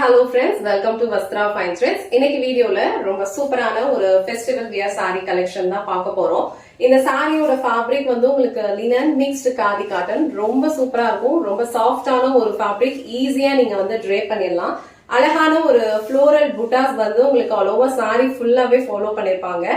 Hello friends, welcome to Vastra Fine Threads. இன்னைக்கு வீடியோல ரொம்ப சூப்பரான ஒரு ஃபெஸ்டிவல் வியர் saree கலெக்ஷன் தான் பார்க்க போறோம். இந்த சாரியோட ஃபேப்ரிக் வந்து உங்களுக்கு லினன் மிக்ஸ்டு காதி காட்டன் ரொம்ப சூப்பரா இருக்கும். ரொம்ப சாஃப்டான ஒரு ஃபேப்ரிக், ஈஸியா நீங்க வந்து ட்ரேப் பண்ணிடலாம். அழகான ஒரு ஃப்ளோரல் புட்டாஸ் வந்து உங்களுக்கு ஆல் ஓவர் சாரி ஃபுல்லாவே ஃபாலோ பண்ணிருப்பாங்க.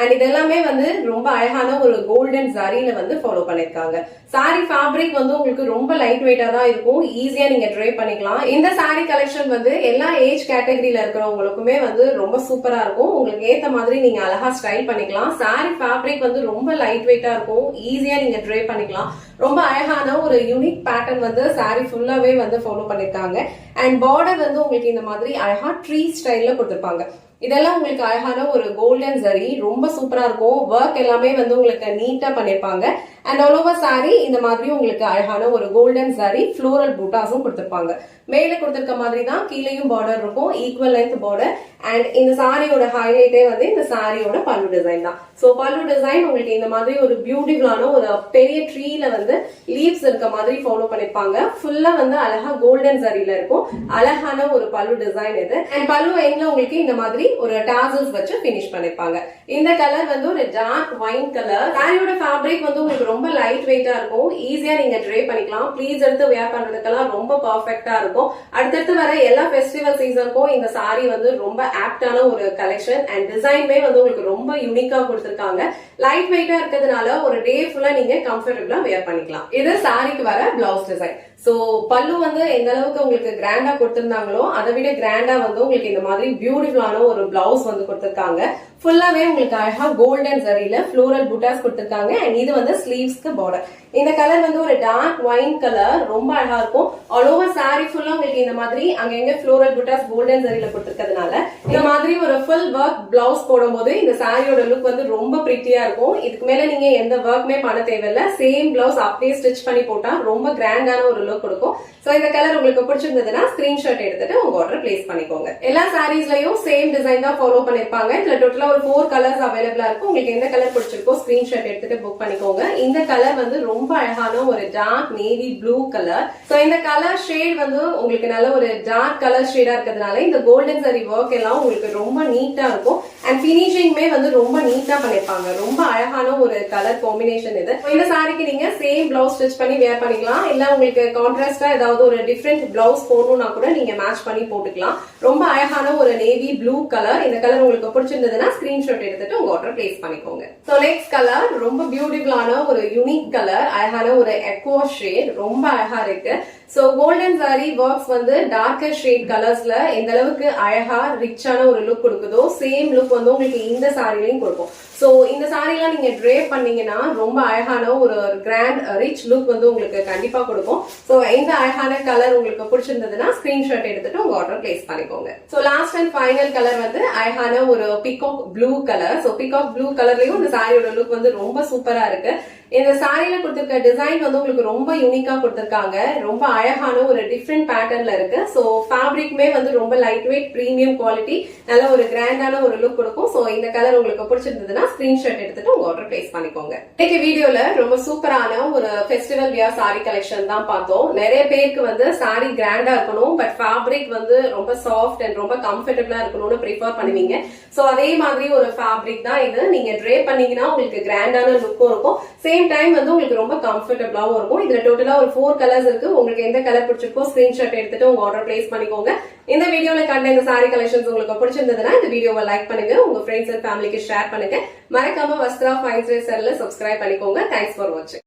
அண்ட் இதெல்லாமே வந்து ரொம்ப அழகான ஒரு கோல்டன் ஜரியில வந்து ஃபாலோ பண்ணிருக்காங்க. சாரி ஃபேப்ரிக் வந்து உங்களுக்கு ரொம்ப லைட் வெயிட்டா தான் இருக்கும், ஈஸியா நீங்க ட்ரை பண்ணிக்கலாம். இந்த சாரி கலெக்ஷன் வந்து எல்லா ஏஜ் கேட்டகரியில இருக்கிறவங்களுக்குமே வந்து ரொம்ப சூப்பரா இருக்கும். உங்களுக்கு ஏத்த மாதிரி நீங்க அழகா ஸ்டைல் பண்ணிக்கலாம். சாரி ஃபேப்ரிக் வந்து ரொம்ப லைட் வெயிட்டா இருக்கும், ஈஸியா நீங்க ட்ரை பண்ணிக்கலாம். ரொம்ப அழகான ஒரு யூனிக் பேட்டர்ன் வந்து சாரி ஃபுல்லாவே வந்து ஃபாலோ பண்ணிருக்காங்க. அண்ட் பார்டர் வந்து உங்களுக்கு இந்த மாதிரி அழகா ட்ரீ ஸ்டைல்ல கொடுத்திருப்பாங்க. இதெல்லாம் உங்களுக்கு அழகான ஒரு கோல்டன் ஜரி, ரொம்ப சூப்பரா இருக்கும். ஒர்க் எல்லாமே வந்து உங்களுக்கு நீட்டா பண்ணிருப்பாங்க. அண்ட் ஆல் ஓவர் சாரி இந்த மாதிரி உங்களுக்கு அழகான ஒரு கோல்டன் சாரி ஃப்ளோரல் பூட்டாஸும் கொடுத்திருப்பாங்க. மேல கொடுத்திருக்க மாதிரி தான் கீழேயும் பார்டர் இருக்கும், ஈக்குவல் லென்த் பார்டர். அண்ட் இந்த சாரியோட ஹைலைட்டே வந்து இந்த சாரியோட பல்லு டிசைன் தான். சோ பல்லு டிசைன் உங்களுக்கு இந்த மாதிரி ஒரு பியூட்டிஃபுல்லான ஒரு பெரிய ட்ரீல வந்து லீவ்ஸ் இருக்க மாதிரி ஃபாலோ பண்ணிருப்பாங்க. ஃபுல்லா வந்து அழகா கோல்டன் சாரியில இருக்கும். அழகான ஒரு பல்லு டிசைன் இது. அண்ட் பல்லு எண்ட்ல உங்களுக்கு இந்த மாதிரி ஒரு டாசல்ஸ் வச்சு பினிஷ் பண்ணிருப்பாங்க. இந்த கலர் வந்து ஒரு டார்க் ஒயின் கலர். சாரியோட ஃபேப்ரிக் வந்து உங்களுக்கு ரொம்ப லைட் வெயிட்டா இருக்கும், ஈஸியா நீங்க ட்ரை பண்ணிக்கலாம். ப்ளீஸ் எடுத்து வேர் பண்றதுக்கெல்லாம் ரொம்ப பர்ஃபெக்டா இருக்கும். அடுத்தடுத்து வர எல்லா ஃபெஸ்டிவல் சீசனுக்கும் இந்த சாரி வந்து ரொம்ப ஆப்டான ஒரு கலெக்ஷன். அண்ட் டிசைன்மே வந்து உங்களுக்கு ரொம்ப யூனிக்கா கொடுத்திருக்காங்க. லைட் வெயிட்டா இருக்கிறதுனால ஒரு டே ஃபுல்லா நீங்க கம்ஃபர்டபிளா வேர் பண்ணிக்கலாம். இது சாரிக்கு வர பிளவுஸ் டிசைன். சோ பல்லு வந்து எந்த அளவுக்கு உங்களுக்கு கிராண்டா கொடுத்திருந்தாங்களோ அதை விட கிராண்டா வந்து உங்களுக்கு இந்த மாதிரி பியூட்டிஃபுல்லான ஒரு பிளவுஸ் வந்து கொடுத்திருக்காங்க. ஃபுல்லாவே உங்களுக்கு அழகா கோல்டன் ஜரியில ஃப்ளோரல் புட்டாஸ் கொடுத்திருக்காங்க. அண்ட் இது வந்து ஸ்லீவ்ஸ்க்கு பார்டர். இந்த கலர் வந்து ஒரு டார்க் ஒயின் கலர், ரொம்ப அழகா இருக்கும். ஆல் ஓவர் சாரி ஃபுல்லா உங்களுக்கு இந்த மாதிரி அங்கங்க ஃப்ளோரல் புட்டாஸ் கோல்டன் ஜரியில கொடுத்திருக்கிறதுனால இந்த மாதிரி ஒரு ஃபுல் ஒர்க் பிளவுஸ் போடும்போது இந்த சாரியோட லுக் வந்து ரொம்ப பிரிட்டியா இருக்கும். இதுக்கு மேல நீங்க எந்த ஒர்க்குமே பண்ண தேவையில்ல. சேம் பிளவுஸ் அப்படியே ஸ்டிச் பண்ணி போட்டா ரொம்ப கிராண்டான ஒரு லுக் கொடுக்கும். சோ இந்த கலர் உங்களுக்கு பிடிச்சிருந்ததுன்னா ஸ்கிரீன்ஷாட் எடுத்துட்டு உங்க ஆர்டர் பிளேஸ் பண்ணிக்கோங்க. எல்லா சாரீஸ்லயும் சேம் டிசைன் தான் ஃபாலோ பண்ணிருப்பாங்க. இதுல டோட்டலா ஒரு 4 கலர்ஸ் அவைலபிளா இருக்கும். உங்களுக்கு எந்த கலர் பிடிச்சிருக்கோ ஸ்கிரீன்ஷாட் எடுத்துட்டு புக் பண்ணிக்கோங்க. இந்த கலர் வந்து ரொம்ப அழகான ஒரு dark navy blue colour. So இந்த கலர் ஷேட் வந்து உங்களுக்கு நல்ல ஒரு டார்க் கலர் ஷேடா இருக்கிறதுனால இந்த கோல்டன் சாரி ஒர்க் எல்லாம் உங்களுக்கு ரொம்ப நீட்டா இருக்கும். அண்ட் பினிஷிங்மே வந்து ரொம்ப நீட்டா பண்ணிருப்பாங்க. ரொம்ப அழகான ஒரு கலர் காம்பினேஷன் இது. இந்த சாரிக்கு நீங்க சேம் பிளவுஸ் ஸ்டிச் பண்ணி வேர் பண்ணிக்கலாம். இல்ல உங்களுக்கு கான்ட்ராஸ்டா ஏதாவது ஒரு டிஃபரெண்ட் பிளவுஸ் போடணும்னா கூட நீங்க மேட்ச் பண்ணி போட்டுக்கலாம். ரொம்ப அழகான ஒரு நேவி ப்ளூ கலர். இந்த கலர் உங்களுக்கு பிடிச்சிருந்ததுன்னா ஸ்கிரீன்ஷாட் எடுத்துட்டு உங்க ஆர்டர் பிளேஸ் பண்ணிக்கோங்க. சோ நெக்ஸ்ட் கலர் ரொம்ப பியூட்டிஃபுல்லான ஒரு யூனிக் கலர், அழகான ஒரு எக்வா ஷேட், ரொம்ப அழகா இருக்கு. சோ கோல்டன் சாரி ஒர்க்ஸ் வந்து டார்க்கர் ஷேட் கலர்ஸ்ல எந்த அளவுக்கு அழகா ரிச்சான ஒரு லுக் கொடுக்குதோ சேம் லுக் வந்து உங்களுக்கு இந்த சாரிலையும் கொடுக்கும். சோ இந்த சாரி எல்லாம் நீங்க ட்ரேப் பண்ணீங்கன்னா ரொம்ப அழகான ஒரு கிராண்ட் ரிச் லுக் வந்து உங்களுக்கு கண்டிப்பா கொடுக்கும். சோ இந்த அழகான கலர் உங்களுக்கு பிடிச்சிருந்ததுன்னா ஸ்கிரீன்ஷாட் எடுத்துட்டு உங்க ஆர்டர் பிளேஸ் பண்ணிக்கோங்க. So last and final colour வந்து அழகான ஒரு peacock blue colour. So peacock blue கலர்லயும் இந்த சாரியோட லுக் வந்து ரொம்ப சூப்பரா இருக்கு. இந்த சாரியில கொடுத்திருக்க டிசைன் வந்து உங்களுக்கு ரொம்ப யூனிக்கா கொடுத்திருக்காங்க. ரொம்ப அழகான ஒரு டிஃப்ரெண்ட் பேட்டர்ன்ல இருக்கு. சோ ஃபேப்ரிக்மே வந்து ரொம்ப லைட் வெயிட் பிரீமியம் குவாலிட்டி, நல்ல ஒரு கிராண்டான ஒரு லுக் கொடுக்கும். சோ இந்த கலர் உங்களுக்கு பிடிச்சிருந்ததுன்னா ஸ்கிரீன்ஷாட் எடுத்துட்டு உங்க ஆர்டர் பிளேஸ் பண்ணிக்கோங்க. இன்னைக்கு வீடியோல ரொம்ப சூப்பரான ஒரு ஃபெஸ்டிவல் வியர் சாரி கலெக்ஷன் தான் பார்த்தோம். நிறைய பேருக்கு வந்து சாரி கிராண்டா இருக்கணும், பட் ஃபேப்ரிக் வந்து ரொம்ப சாஃப்ட் அண்ட் ரொம்ப கம்ஃபர்டபிளா இருக்கணும்னு ப்ரிஃபர் பண்ணுவீங்க. சோ அதே மாதிரி ஒரு ஃபேப்ரிக் தான் இது. நீங்க ட்ரே பண்ணீங்கன்னா உங்களுக்கு கிராண்டான லுக்கும் இருக்கும், சேம் டைம் வந்து உங்களுக்கு ரொம்ப கம்ஃபர்டபிளாவும் இருக்கும். இதுல டோட்டலா ஒரு 4 கலர்ஸ் இருக்கு. உங்களுக்கு எந்த கலர் பிடிச்சிருக்கோ ஸ்கிரீன்ஷாட் எடுத்துட்டு உங்க ஆர்டர் பிளேஸ் பண்ணிக்கோங்க. இந்த வீடியோல கண்ட இந்த சாரி கலெக்ஷன்ஸ் உங்களுக்கு பிடிச்சிருந்ததுன்னா இந்த வீடியோவை லைக் பண்ணுங்க, உங்க ஃப்ரெண்ட்ஸ் அண்ட் ஃபேமிலிக்கு ஷேர் பண்ணுங்க. மறக்காம வஸ்த்ரா ஃபைன் த்ரெட்ஸ் சேனலை சப்ஸ்கிரைப் பண்ணிக்கோங்க. தேங்க்ஸ் ஃபார் வாட்சிங்.